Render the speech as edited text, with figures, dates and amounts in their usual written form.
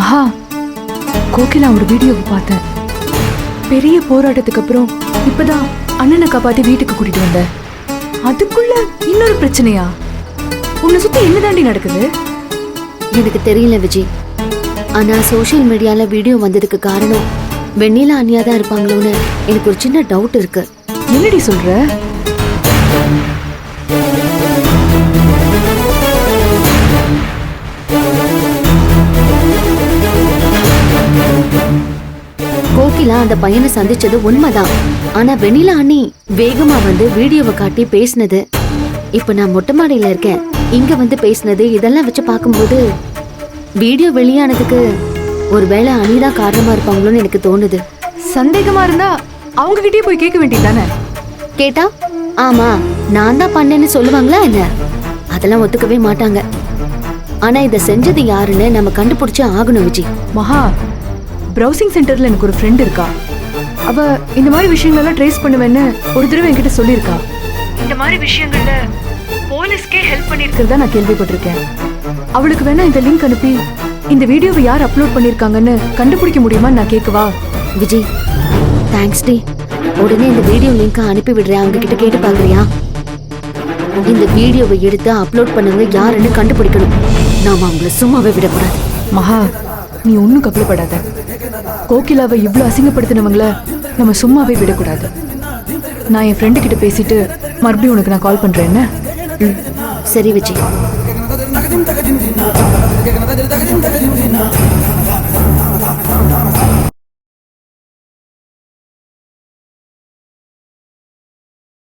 மகா, கோகிலா ஒரு வீடியோவை பார்த்தேன். பெரிய போராட்டத்துக்கு அப்புறம் இப்பதான் அண்ணனை காப்பாத்தி வீட்டுக்கு கூட்டிட்டு வந்த. அதுக்குள்ள இன்னொரு பிரச்சனையா? உன்னை சுத்தி என்னதாண்டி நடக்குது? எனக்கு தெரியல விஜய். ஆனா சோஷியல் மீடியால வீடியோ வந்ததுக்கு காரணம் வெண்ணிலா அண்ணியா தான் இருப்பாங்களோன்னு எனக்கு ஒரு சின்ன டவுட் இருக்கு. என்னடி சொல்ற? கோகிலா அந்த பையனை சந்திச்சது உண்மைதான். ஆனா வெண்ணிலா அண்ணி வேகமா வந்து வீடியோவை காட்டி பேசினது, இப்ப நான் மொட்டை மாடியில இருக்கேன், இங்க வந்து பேசினது, இதெல்லாம் வச்சு பார்க்கும்போது வீடியோ வெளியானதுக்கு ஒருவேளை அண்ணிதான் காரணமா இருப்பாங்களோன்னு எனக்கு தோணுது. சந்தேகமா இருந்தா அவங்க கிட்டே போய் கேட்க வேண்டியதானே? கேட்டா ஆமா நான் தான் பண்ணேன்னு சொல்லுவாங்களா என்ன? அதெல்லாம் ஒத்துக்கவே மாட்டாங்க. ஆனா இத செஞ்சது யாருன்னு நம்ம கண்டுபிடிச்சு ஆகணும் விஜய். மகா, பிரவுசிங் சென்டர்ல எனக்கு ஒரு ஃப்ரெண்ட் இருக்கா. அவ இந்த மாதிரி விஷயங்களெல்லாம் ட்ரேஸ் பண்ணுவேன்னு ஒரு தடவை என்கிட்ட சொல்லியிருக்கா. இந்த மாதிரி விஷயங்கள்ல போலீஸ்க்கே ஹெல்ப் பண்ணியிருக்கிறதா நான் கேள்விப்பட்டிருக்கேன். அவளுக்கு வேணா இந்த லிங்க் அனுப்பி இந்த வீடியோவை யார் அப்லோட் பண்ணிருக்காங்கன்னு கண்டுபிடிக்க முடியுமா நான் கேட்கவா? விஜய் தேங்க்ஸ் டி. உடனே இந்த வீடியோ லிங்கை அனுப்பி விடுறேன், அவங்க கிட்ட கேட்டு பாக்குறியா? இந்த வீடியோவை எடுத்து அப்லோட் பண்ணவங்க யாருன்னு கண்டுபிடிக்கணும். நாம அவங்கள சும்மாவே விடக்கூடாது. மகா, நீ ஒன்னும் கவலைப்படாத. கோகிலாவை இவ்வளவு அசிங்கப்படுத்தினவங்கள நம்ம சும்மாவே விடக்கூடாது. நான் என் ஃப்ரெண்டு கிட்ட பேசிட்டு மறுபடியும் உனக்கு நான் கால் பண்றேன். என்ன? சரி விஜய்.